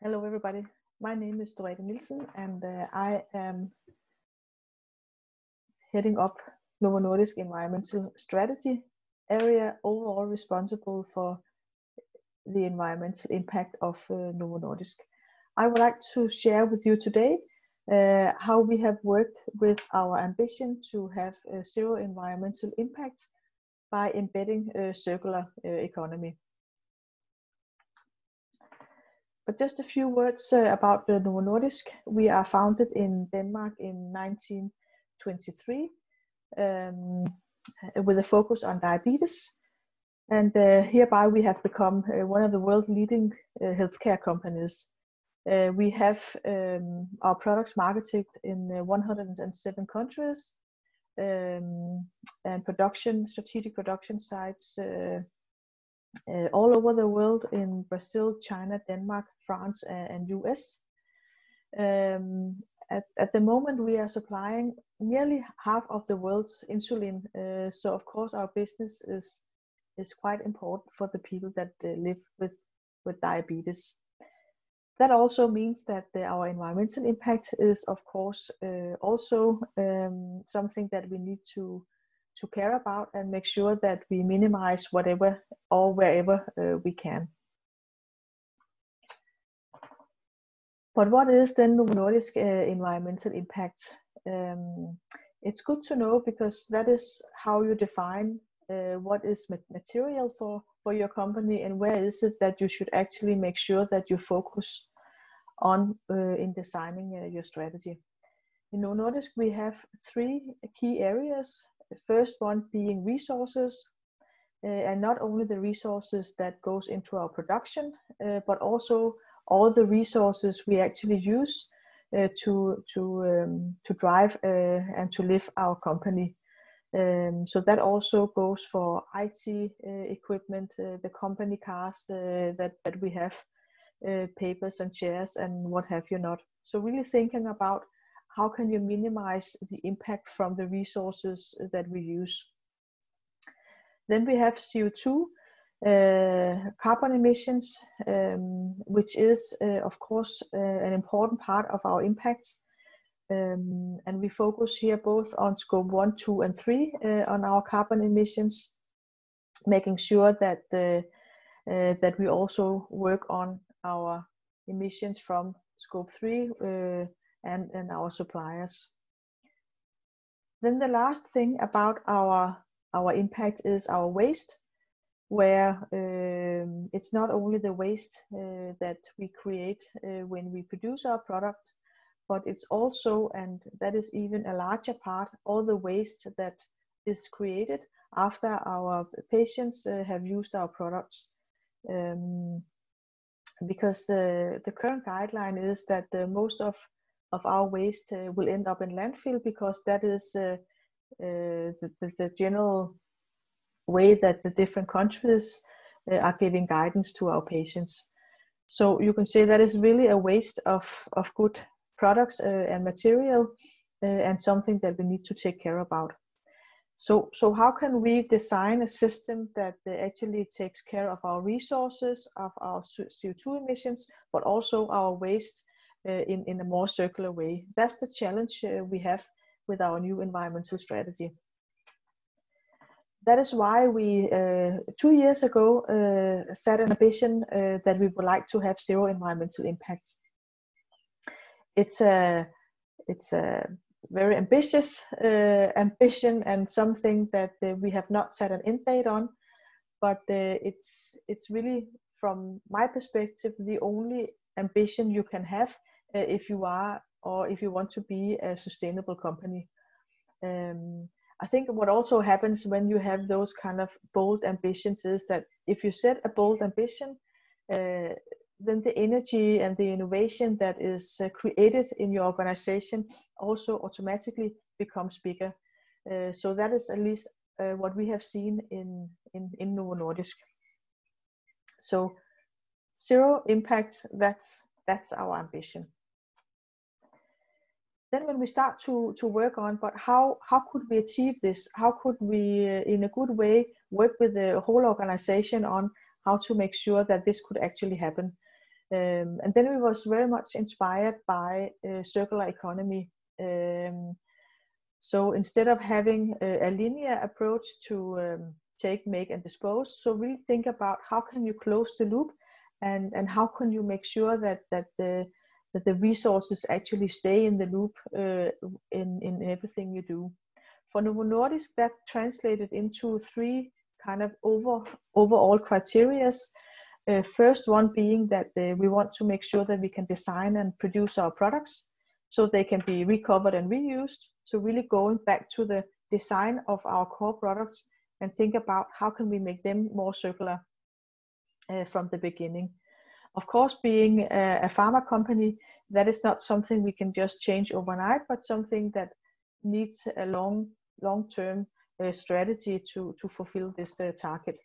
Hello everybody, my name is Dorete Nielsen and I am heading up Novo Nordisk environmental strategy area, overall responsible for the environmental impact of Novo Nordisk. I would like to share with you today how we have worked with our ambition to have zero environmental impact by embedding a circular economy. But just a few words about Novo Nordisk. We are founded in Denmark in 1923 with a focus on diabetes. And hereby we have become one of the world's leading healthcare companies. We have our products marketed in 107 countries and strategic production sites all over the world in Brazil, China, Denmark, France, and US. At the moment, we are supplying nearly half of the world's insulin. So, of course, our business is quite important for the people that live with diabetes. That also means that our environmental impact is, of course, also something that we need to care about and make sure that we minimize whatever or wherever we can. But what is then Novo Nordisk environmental impact? It's good to know because that is how you define what is material for your company and where is it that you should actually make sure that you focus on in designing your strategy. In Novo Nordisk, we have three key areas. The first one being resources, and not only the resources that goes into our production, but also all the resources we actually use to drive and to live our company. So that also goes for IT equipment, the company cars that we have, papers and chairs and what have you not. So really thinking about how can you minimize the impact from the resources that we use. Then we have CO2, carbon emissions, which is of course an important part of our impact. And we focus here both on scope 1, 2 and 3 on our carbon emissions, making sure that that we also work on our emissions from scope 3 and our suppliers. Then the last thing about our impact is our waste, where it's not only the waste that we create when we produce our product, but it's also, and that is even a larger part, all the waste that is created after our patients have used our products. Because the current guideline is that most of our waste will end up in landfill, because that is the general way that the different countries are giving guidance to our patients. So you can say that is really a waste of good products and material, and something that we need to take care about. So how can we design a system that actually takes care of our resources, of our CO2 emissions, but also our waste in a more circular way? That's the challenge we have with our new environmental strategy. That is why we 2 years ago set an ambition that we would like to have zero environmental impact. It's a very ambitious ambition, and something that we have not set an end date on, but it's really, from my perspective, the only ambition you can have if you are, or if you want to be, a sustainable company. I think what also happens when you have those kind of bold ambitions is that if you set a bold ambition, then the energy and the innovation that is created in your organization also automatically becomes bigger. So that is at least what we have seen in Novo Nordisk. So zero impact, that's our ambition. Then when we start to work on, but how could we achieve this? How could we, in a good way, work with the whole organization on how to make sure that this could actually happen? And then we was very much inspired by circular economy. So instead of having a linear approach to take, make, and dispose, so really think about how can you close the loop, and how can you make sure that the resources actually stay in the loop in everything you do. For Novo Nordisk, that translated into three kind of overall criteria. First one being that we want to make sure that we can design and produce our products so they can be recovered and reused. So really going back to the design of our core products and think about how can we make them more circular from the beginning. Of course, being a pharma company, that is not something we can just change overnight, but something that needs a long-term strategy to fulfill this target.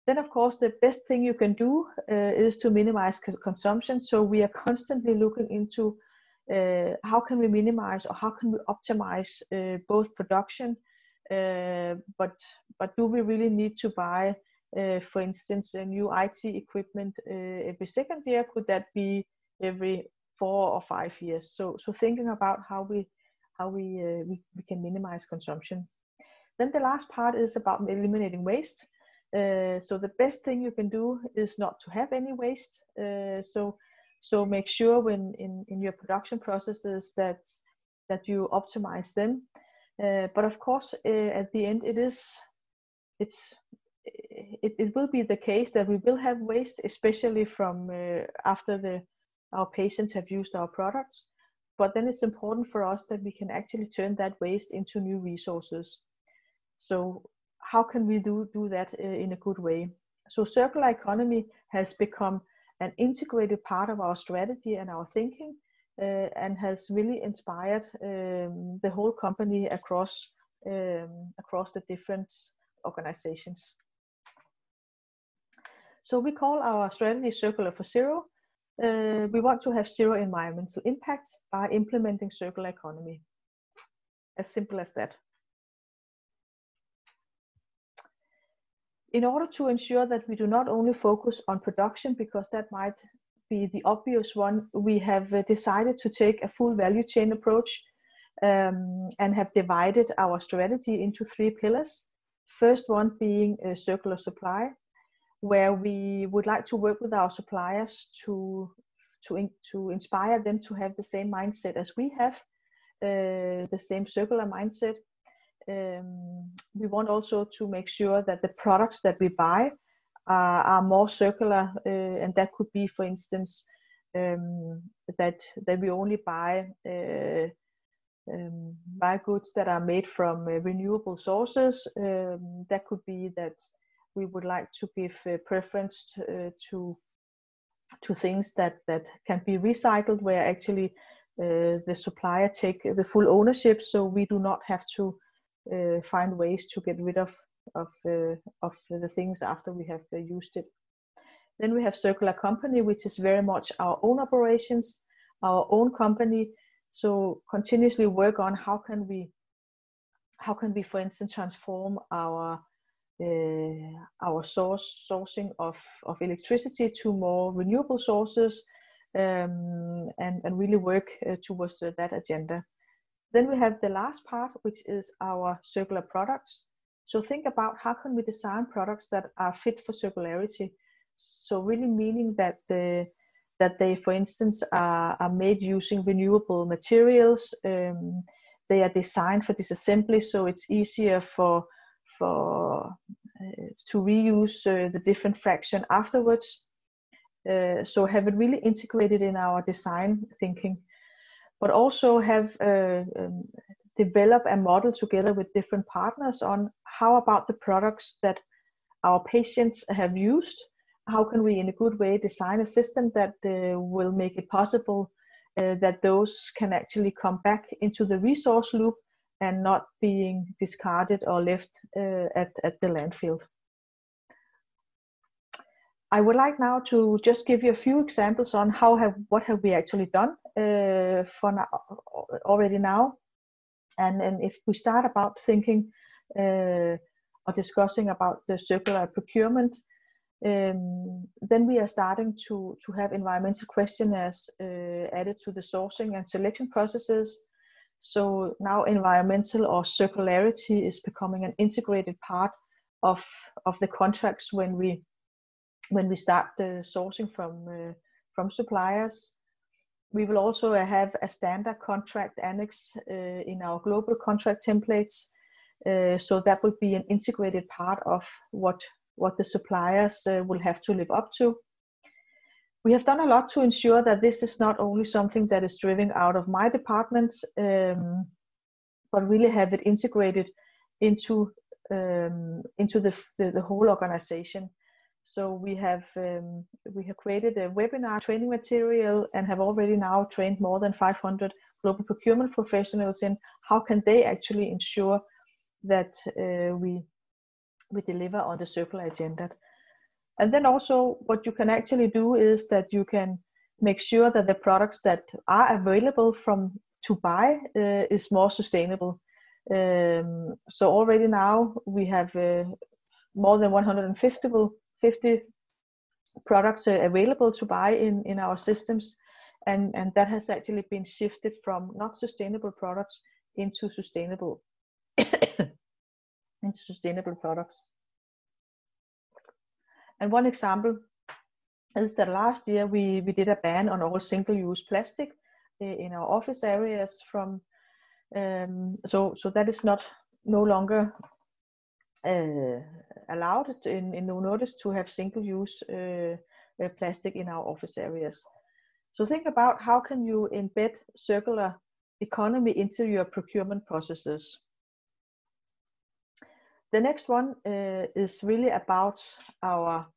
Then, of course, the best thing you can do is to minimize consumption. So we are constantly looking into how can we minimize or how can we optimize both production, but do we really need to buy, for instance, a new IT equipment every second year? Could that be every 4 or 5 years? So thinking about how we can minimize consumption. Then the last part is about eliminating waste. So the best thing you can do is not to have any waste. So make sure when in your production processes that you optimize them. But of course, at the end, it will be the case that we will have waste, especially from after our patients have used our products. But then it's important for us that we can actually turn that waste into new resources. So how can we do that in a good way? So circular economy has become an integrated part of our strategy and our thinking, and has really inspired the whole company across the different organizations. So we call our strategy Circular for Zero. We want to have zero environmental impact by implementing circular economy. As simple as that. In order to ensure that we do not only focus on production, because that might be the obvious one, we have decided to take a full value chain approach and have divided our strategy into 3 pillars. First one being circular supply, where we would like to work with our suppliers to inspire them to have the same mindset as we have, the same circular mindset. We want also to make sure that the products that we buy are more circular, and that could be, for instance, that we only buy goods that are made from renewable sources. That could be that we would like to give preference to things that can be recycled, where actually the supplier take the full ownership, so we do not have to find ways to get rid of the things after we have used it. Then we have circular company, which is very much our own operations, our own company. So continuously work on how can we, for instance, transform our sourcing of electricity to more renewable sources, and really work towards that agenda. Then we have the last part, which is our circular products. So think about how can we design products that are fit for circularity. So really meaning that they, for instance, are made using renewable materials. They are designed for disassembly, so it's easier to reuse the different fraction afterwards. So have it really integrated in our design thinking, but also have develop a model together with different partners on how about the products that our patients have used. How can we in a good way design a system that will make it possible that those can actually come back into the resource loop and not being discarded or left at the landfill. I would like now to just give you a few examples on what have we actually done already now. And if we start about thinking or discussing about the circular procurement, Then we are starting to have environmental questionnaires added to the sourcing and selection processes. So now environmental or circularity is becoming an integrated part of the contracts when we start sourcing from suppliers. We will also have a standard contract annex in our global contract templates. So that will be an integrated part of what the suppliers will have to live up to. We have done a lot to ensure that this is not only something that is driven out of my department, but really have it integrated into the whole organization. So we have created a webinar training material and have already now trained more than 500 global procurement professionals in how can they actually ensure that we deliver on the circular agenda. And then also what you can actually do is that you can make sure that the products that are available to buy is more sustainable. So already now we have more than 150 products available to buy in our systems, and that has actually been shifted from not sustainable products into sustainable products. And one example is that last year we did a ban on all single-use plastic in our office areas from so that is no longer allowed in Novo Nordisk to have single-use plastic in our office areas. So think about how can you embed circular economy into your procurement processes. The next one is really about our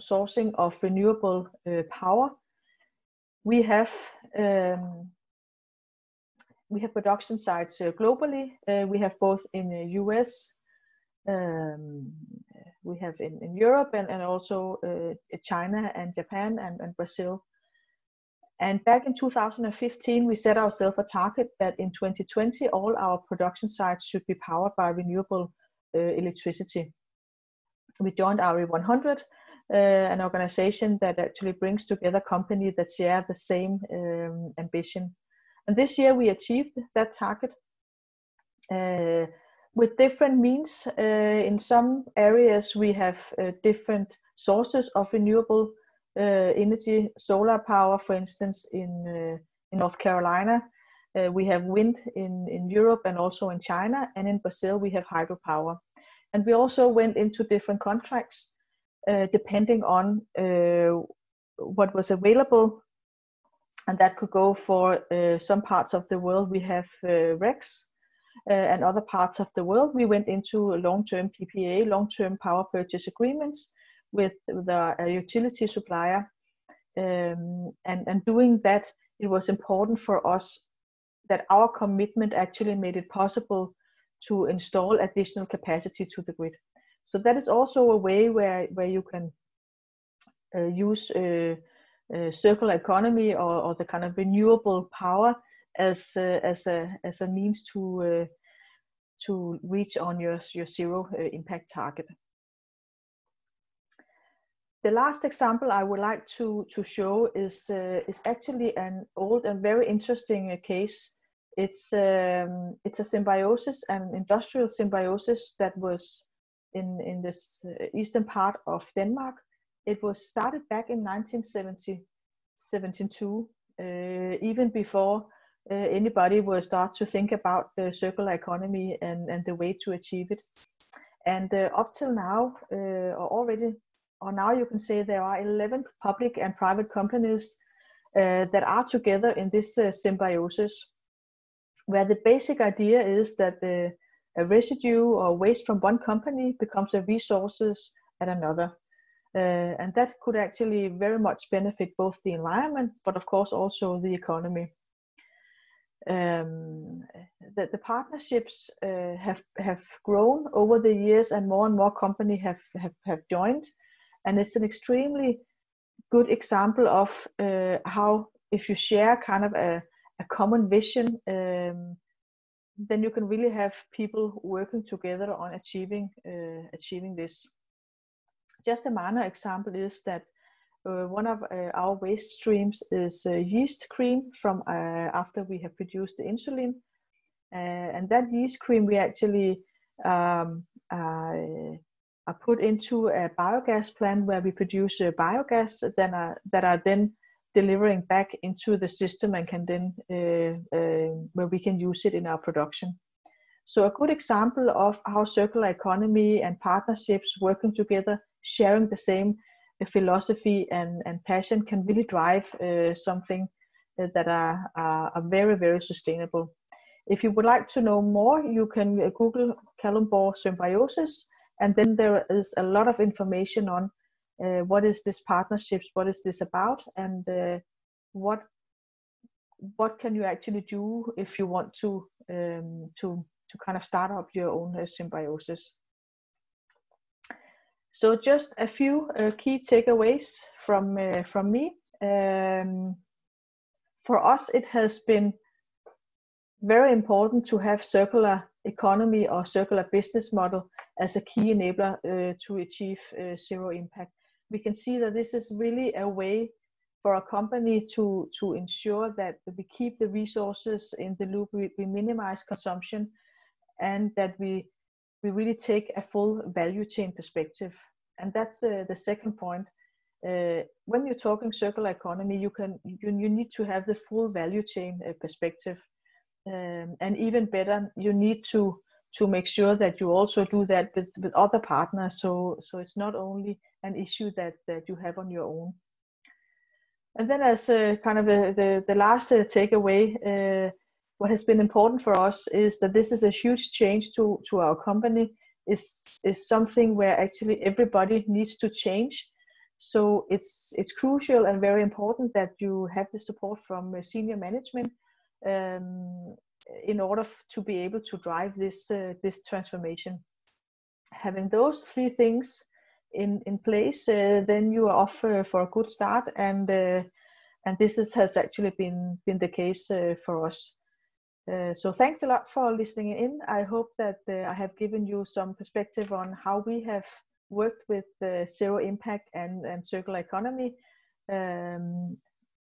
sourcing of renewable power. We have production sites globally. We have both in the US, we have in Europe, and also China and Japan and Brazil. And back in 2015, we set ourselves a target that in 2020, all our production sites should be powered by renewable electricity. We joined RE100, an organization that actually brings together companies that share the same ambition. And this year we achieved that target with different means. In some areas we have different sources of renewable energy, solar power, for instance, in North Carolina. We have wind in Europe and also in China, and in Brazil we have hydropower. And we also went into different contracts depending on what was available, and that could go for some parts of the world we have RECs, and other parts of the world we went into long-term PPA, long-term power purchase agreements with a utility supplier, and doing that, it was important for us that our commitment actually made it possible to install additional capacity to the grid. So that is also a way where you can use circular economy or the kind of renewable power as a means to reach on your zero impact target. The last example I would like to show is actually an old and very interesting case. It's a symbiosis, an industrial symbiosis that was in this eastern part of Denmark. It was started back in 1972, even before anybody will start to think about the circular economy and the way to achieve it. And up till now, now you can say there are 11 public and private companies that are together in this symbiosis, where the basic idea is that a residue or waste from one company becomes a resources at another. And that could actually very much benefit both the environment, but of course also the economy. The partnerships have grown over the years, and more companies have joined. And it's an extremely good example of how, if you share kind of a common vision, then you can really have people working together on achieving this. Just a minor example is that one of our waste streams is yeast cream from after we have produced the insulin, and that yeast cream we actually are put into a biogas plant where we produce biogas that are then delivering back into the system and can then where we can use it in our production. So a good example of how circular economy and partnerships working together, sharing the same philosophy and passion can really drive something that are very, very sustainable. If you would like to know more, you can Google Kalundborg Symbiosis, and then there is a lot of information on what is this partnerships, what is this about, and what can you actually do if you want to kind of start up your own symbiosis. So just a few key takeaways from me. For us, it has been very important to have circular economy or circular business model as a key enabler to achieve zero impact. We can see that this is really a way for a company to ensure that we keep the resources in the loop, we minimize consumption, and that we really take a full value chain perspective. And that's the second point. When you're talking circular economy, you need to have the full value chain perspective. And even better, you need to make sure that you also do that with other partners. So it's not only an issue that you have on your own. And then as kind of the last takeaway, what has been important for us is that this is a huge change to our company, is something where actually everybody needs to change. So it's crucial and very important that you have the support from senior management in order to be able to drive this transformation. Having those three things in place, then you are off for a good start, and this has actually been the case for us. So thanks a lot for listening in. I hope that I have given you some perspective on how we have worked with zero impact and circular economy.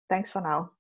Thanks for now.